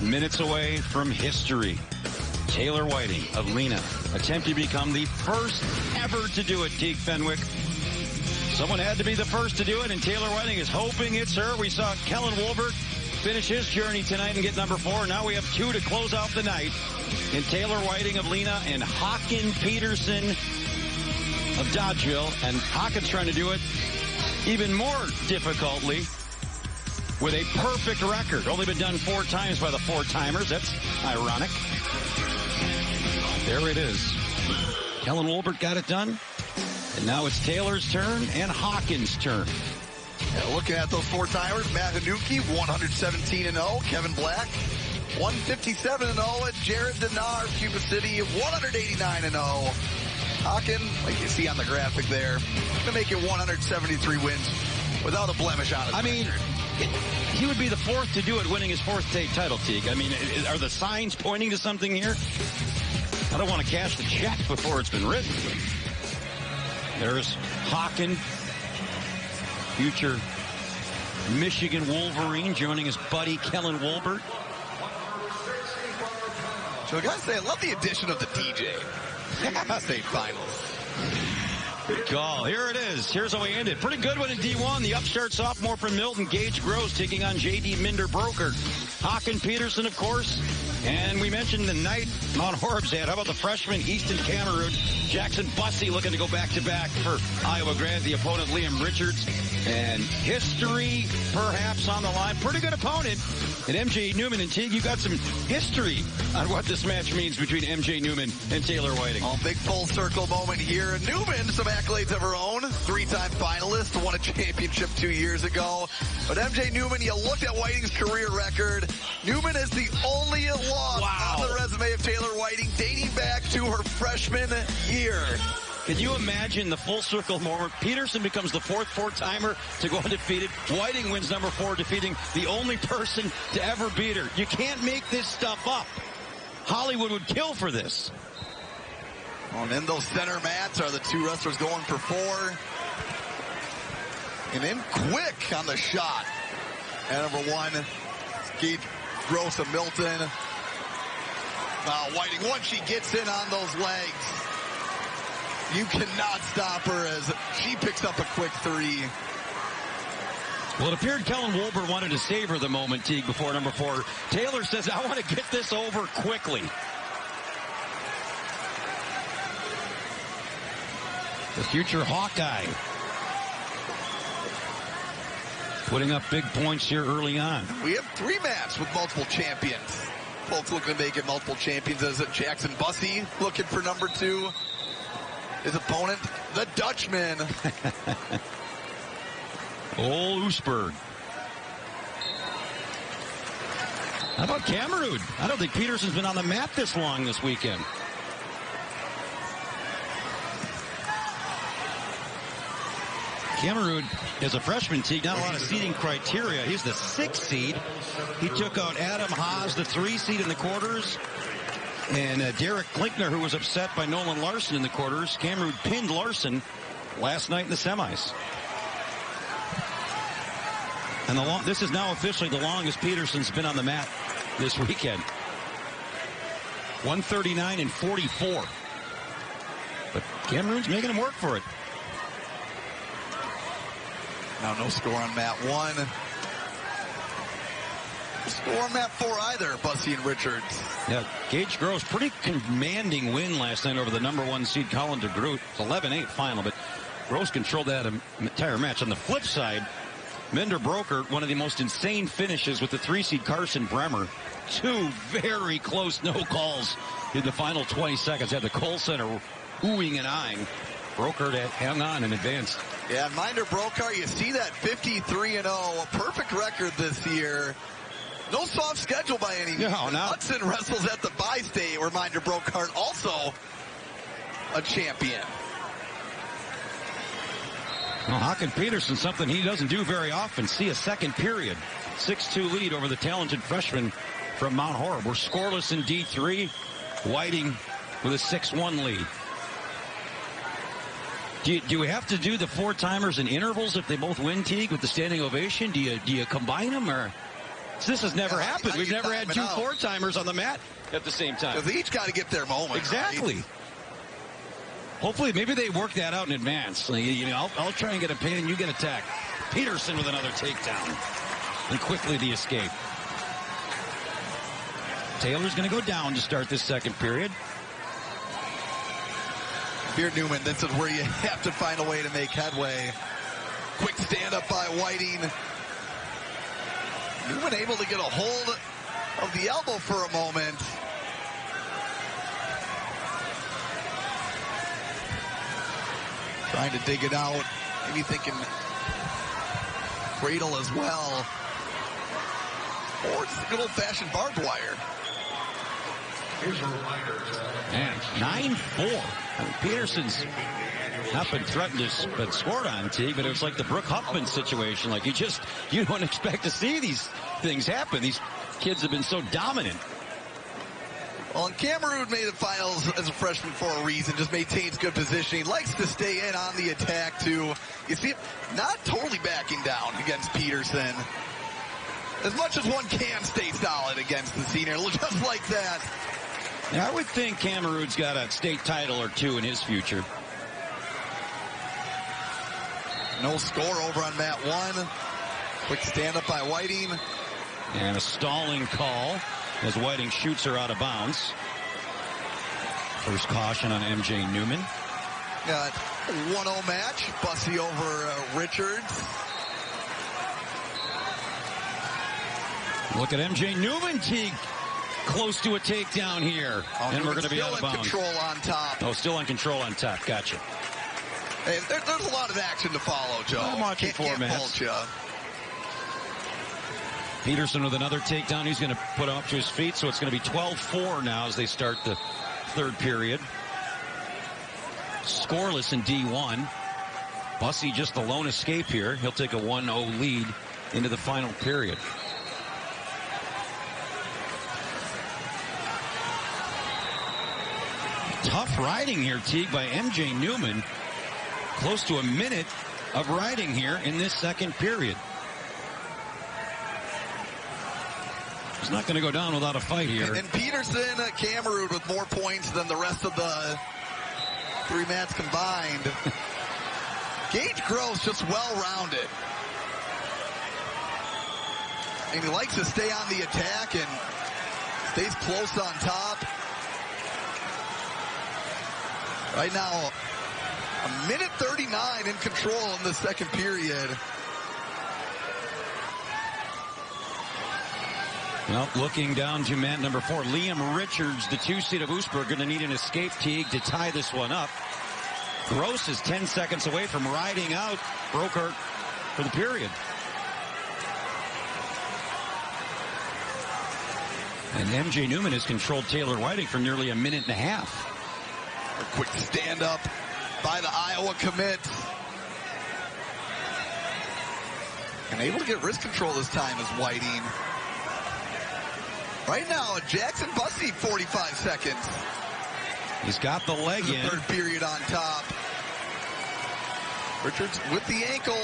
minutes away from history. Taylor Whiting of Lena attempting to become the first ever to do it, Teague Fenwick. Someone had to be the first to do it, and Taylor Whiting is hoping it's her. We saw Kellen Wolbert finish his journey tonight and get number 4. Now we have 2 to close out the night in Taylor Whiting of Lena and Håkan Peterson of Dodgeville. And Håkan's trying to do it even more difficultly with a perfect record. Only been done 4 times by the 4-timers. That's ironic. There it is. Kellen Wolbert got it done. And now it's Taylor's turn and Hawkins' turn. Yeah, looking at those 4-timers, Matt Hanuki, 117-0. Kevin Black, 157-0. And Jared Denar, Cuba City, 189-0. Håkan, like you see on the graphic there, going to make it 173 wins without a blemish on his record. He would be the 4th to do it, winning his 4th state title, Teague. I mean, are the signs pointing to something here? I don't want to cash the check before it's been written. There's Håkan, future Michigan Wolverine, joining his buddy Kellen Wolbert. So I gotta say, I love the addition of the DJ. State finals. Good call. Here it is. Here's how we ended. Pretty good one in D1. The upstart sophomore from Milton, Gage Gross, taking on J.D. Minder-Broker. Håkan Peterson, of course. And we mentioned the night Mount Horeb's had. How about the freshman, Easton Cameroon? Jackson Bussey looking to go back-to-back for Iowa Grande. The opponent, Liam Richards. And history, perhaps, on the line. Pretty good opponent. And M.J. Newman and Teague, you got some history on what this match means between M.J. Newman and Taylor Whiting. Oh, big full circle moment here. Newman, some accolades of her own. 3-time finalist, won a championship 2 years ago. But M.J. Newman, you look at Whiting's career record. Newman is the only loss on the resume of Taylor Whiting dating back to her freshman year. Can you imagine the full circle moment? Peterson becomes the 4th 4-timer to go undefeated. Whiting wins number 4, defeating the only person to ever beat her. You can't make this stuff up. Hollywood would kill for this. And then those center mats are the 2 wrestlers going for 4. And then quick on the shot. And number 1, Gage Gross of Milton. Whiting, once she gets in on those legs, you cannot stop her as she picks up a quick 3. Well, it appeared Kellen Wolbert wanted to savor the moment, Teague, before number 4. Taylor says, I want to get this over quickly. The future Hawkeye. Putting up big points here early on. We have 3 maps with multiple champions. Folks looking to make it multiple champions as Jackson Bussey looking for number 2. His opponent, the Dutchman. Old Oosberg. How about Cameroon? I don't think Peterson's been on the mat this long this weekend. Cameroon is a freshman, Teague, not a lot of seeding criteria. He's the 6th seed. He took out Adam Haas, the 3 seed in the quarters. And Derek Klinkner, who was upset by Nolan Larson in the quarters. Cameroon pinned Larson last night in the semis. And this is now officially the longest Peterson's been on the mat this weekend. 139 and 44. But Cameroon's making him work for it. Now no score on mat 1. No score on mat 4 either, Bussey and Richards. Yeah, Gage Gross, pretty commanding win last night over the number 1 seed Colin DeGroot. It's 11-8 final, but Gross controlled that entire match. On the flip side, Minder-Broker, one of the most insane finishes with the 3 seed Carson Bremer. 2 very close no calls in the final 20 seconds. Had the Cole Center oohing and eyeing. Broker that hung on and advanced. Yeah, Minder-Broker, you see that 53-0, a perfect record this year. No soft schedule by any means. Hudson wrestles at the Bi-State, where Minder-Broker also a champion. Well, Håkan Peterson, something he doesn't do very often. See a second period. 6-2 lead over the talented freshman from Mount Horeb. We're scoreless in D3. Whiting with a 6-1 lead. Do we have to do the 4-timers in intervals if they both win, Teague, with the standing ovation? Do you combine them, or This has never happened. We've never had 2 out. 4-timers on the mat at the same time. They each got to get their moment. Exactly. Right? Hopefully, maybe they work that out in advance. Like, I'll try and get a pin and you get a tag. Peterson with another takedown. And quickly the escape. Taylor's going to go down to start this second period. Beard Newman, this is where you have to find a way to make headway. Quick stand up by Whiting. Newman able to get a hold of the elbow for a moment. Trying to dig it out. Maybe thinking cradle as well. Or just a good old-fashioned barbed wire. Man, 9-4. I mean, Peterson's not been threatened to but scored on, Teague, but it was like the Brooke Huffman situation. Like, you don't expect to see these things happen. These kids have been so dominant. Well, and Cameroon made the finals as a freshman for a reason, just maintains good positioning, likes to stay in on the attack, too. You see him not totally backing down against Peterson. As much as one can stay solid against the senior, just like that. Yeah, I would think Cameroon's got a state title or 2 in his future. No score over on mat 1. Quick stand-up by Whiting. And a stalling call as Whiting shoots her out of bounds. First caution on MJ Newman. Got 1-0 match. Bussy over Richards. Look at MJ Newman, Teague. Close to a takedown here. And we're going to be out of bounds. Still in control on top. Oh, still on control on top. Gotcha. Hey, there's a lot of action to follow, Joe. I'm watching 4 minutes. Peterson with another takedown. He's going to put him up to his feet, so it's going to be 12-4 now as they start the third period. Scoreless in D1. Bussy just the lone escape here. He'll take a 1-0 lead into the final period. Tough riding here, Teague, by MJ Newman. Close to a minute of riding here in this second period. He's not going to go down without a fight here. And Peterson, Cameroon with more points than the rest of the 3 mats combined. Gage Gross just well-rounded. And he likes to stay on the attack and stays close on top. Right now, a minute 39 in control in the second period. Well, looking down to mat number 4, Liam Richards, the 2-seed of Oostburg, going to need an escape, Teague, to tie this one up. Gross is 10 seconds away from riding out Brokert for the period. And MJ Newman has controlled Taylor Whiting for nearly a minute and a half. A quick stand-up by the Iowa commit. And able to get wrist control this time is Whiting. Right now, Jackson Bussy, 45 seconds. He's got the leg in. Third period on top. Richards with the ankle.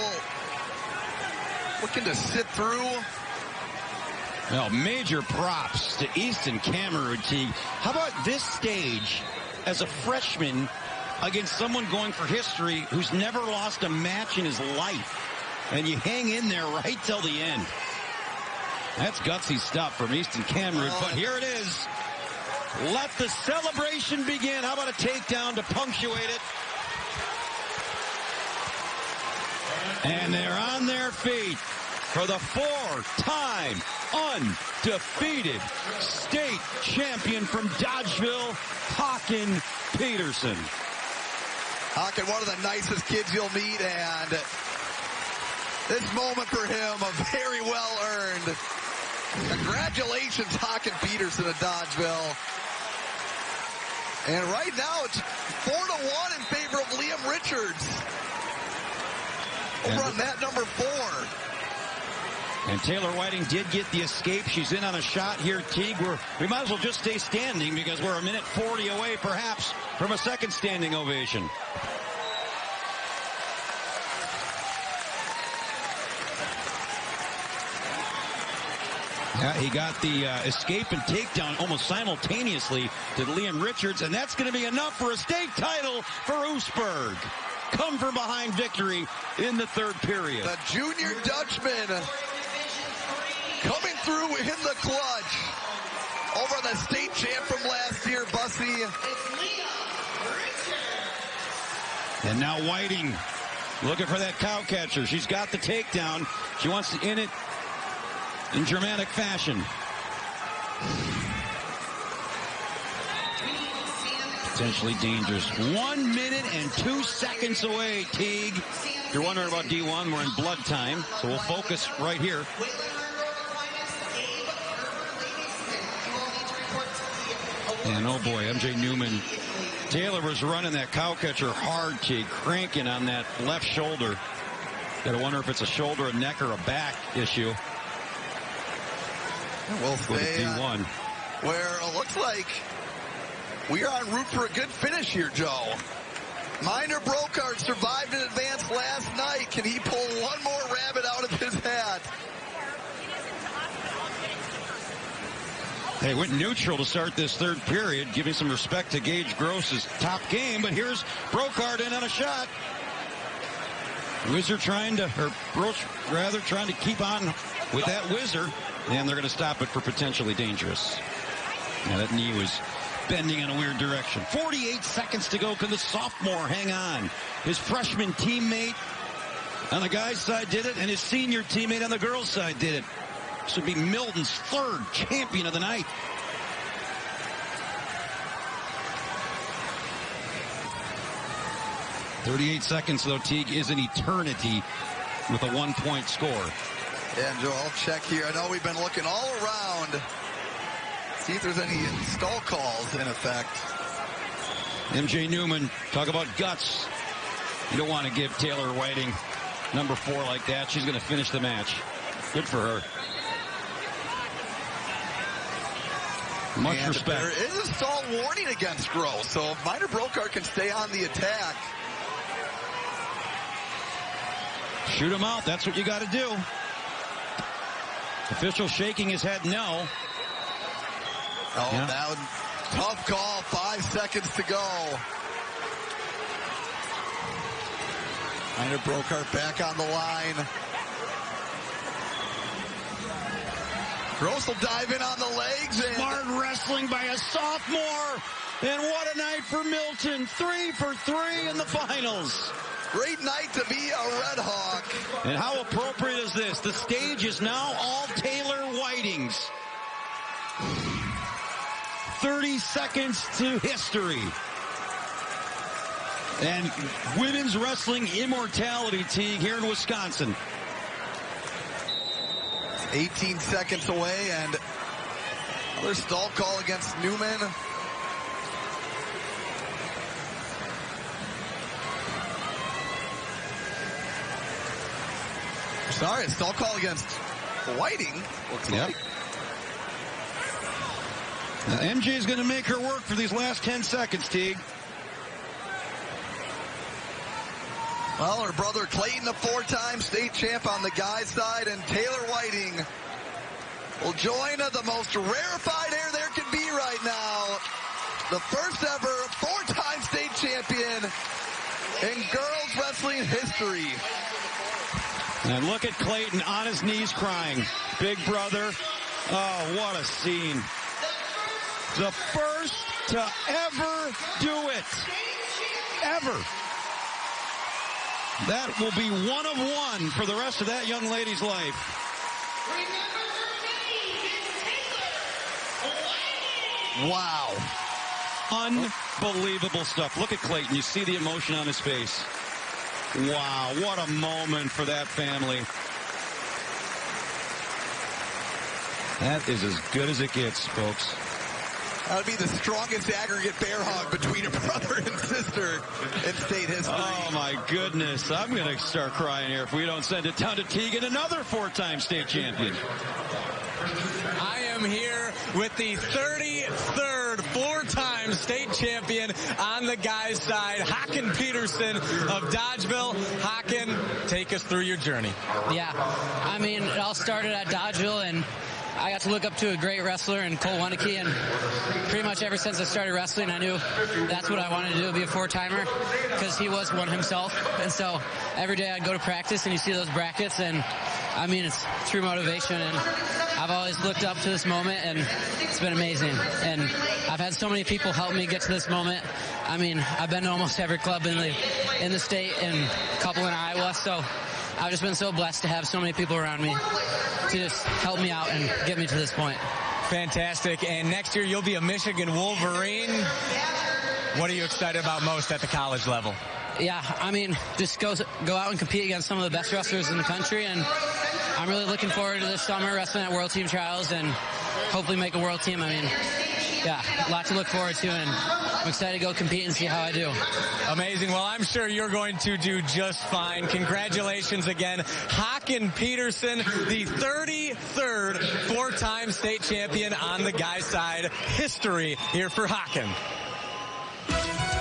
Looking to sit through. Well, major props to Easton Cameroon, Teague. How about this stage as a freshman against someone going for history who's never lost a match in his life? And you hang in there right till the end. That's gutsy stuff from Easton Cameroon, but here it is. Let the celebration begin. How about a takedown to punctuate it? And they're on their feet for the 4-time undefeated state champion from Dodgeville, Hawken Peterson. Hawken, one of the nicest kids you'll meet, and this moment for him, a very well earned. Congratulations, Hawken Peterson of Dodgeville. And right now it's 4-1 in favor of Liam Richards. Over on mat number 4. And Taylor Whiting did get the escape. She's in on a shot here, Teague. We might as well just stay standing because we're a minute 40 away, perhaps, from a second standing ovation. Yeah, he got the escape and takedown almost simultaneously to Liam Richards, and that's going to be enough for a state title for Oostburg. Come from behind victory in the third period. The junior Dutchman coming through in the clutch over the state champ from last year, Bussy. And now Whiting looking for that cow catcher. She's got the takedown. She wants to in it in Germanic fashion. Potentially dangerous. 1 minute and 2 seconds away, Teague. If you're wondering about D1, we're in blood time, so we'll focus right here. And oh boy, MJ Newman. Taylor was running that cow catcher hard, Teague, cranking on that left shoulder. Gotta wonder if it's a shoulder, a neck, or a back issue. We'll stay D1. Where it looks like we are en route for a good finish here, Joe. Minor Brokart survived in advance last night. Can he pull one more rabbit out of his hat? They went neutral to start this third period, giving some respect to Gage Gross's top game. But here's Brokart in on a shot. Whizzer trying to, or Gross rather, trying to keep on with that Whizzer. And they're going to stop it for potentially dangerous. Now that knee was bending in a weird direction. 48 seconds to go. Can the sophomore hang on? His freshman teammate on the guy's side did it, and his senior teammate on the girls' side did it. This would be Milton's third champion of the night. .38 seconds, though, Teague, is an eternity with a 1-point score. And Joe, I'll check here. I know we've been looking all around. See if there's any stall calls in effect. MJ Newman, talk about guts. You don't want to give Taylor Whiting number 4 like that. She's going to finish the match. Good for her. Much and respect. There is a stall warning against Gross, so if Minor Brokart can stay on the attack. Shoot him out. That's what you got to do. Official shaking his head no. Oh, yeah. Now tough call. 5 seconds to go. Minor Brokart back on the line. Gross will dive in on the legs. And smart wrestling by a sophomore. And what a night for Milton. 3 for 3 in the finals. Great night to be a Red Hawk. And how appropriate is this? The stage is now all Taylor Whiting's. 30 seconds to history. And women's wrestling immortality, Teague, here in Wisconsin. 18 seconds away, and another stall call against Newman. Sorry, a stall call against Whiting. Looks like. Now, MJ is going to make her work for these last 10 seconds, Teague. Well, her brother Clayton, a 4-time state champ on the guys' side, and Taylor Whiting will join the most rarefied air there can be right now. The first ever 4-time state champion in girls wrestling history. And look at Clayton on his knees crying. Big brother. Oh, what a scene. The first to ever do it. Ever. That will be 1 of 1 for the rest of that young lady's life. Wow. Unbelievable stuff. Look at Clayton. You see the emotion on his face. Wow, what a moment for that family. That is as good as it gets, folks. That would be the strongest aggregate bear hug between a brother and sister in state history. Oh, my goodness. I'm going to start crying here if we don't send it down to Teague, another 4-time state champion. I am here with the 33rd 4-time state champion on the guys' side, Haken Peterson of Dodgeville. Haken, take us through your journey. Yeah, I mean, it all started at Dodgeville, and I got to look up to a great wrestler in Cole Wanneke, and pretty much ever since I started wrestling, I knew that's what I wanted to do, be a four-timer, because he was one himself. And so every day I'd go to practice, and you see those brackets, and I mean, it's true motivation, and I've always looked up to this moment, and it's been amazing. And I've had so many people help me get to this moment. I mean, I've been to almost every club in the state and a couple in Iowa, so I've just been so blessed to have so many people around me to just help me out and get me to this point. Fantastic. And next year you'll be a Michigan Wolverine. What are you excited about most at the college level? Yeah, I mean, just go out and compete against some of the best wrestlers in the country, and I'm really looking forward to this summer wrestling at World Team Trials and hopefully make a World Team. I mean, yeah, a lot to look forward to, and I'm excited to go compete and see how I do. Amazing. Well, I'm sure you're going to do just fine. Congratulations again. Haken Peterson, the 33rd four-time state champion on the guys' side. History here for Haken.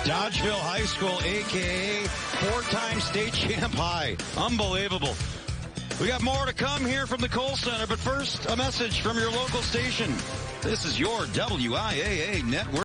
Dodgeville High School, a.k.a. four-time state champ high. Unbelievable. We got more to come here from the Kohl Center, but first, a message from your local station. This is your WIAA Network.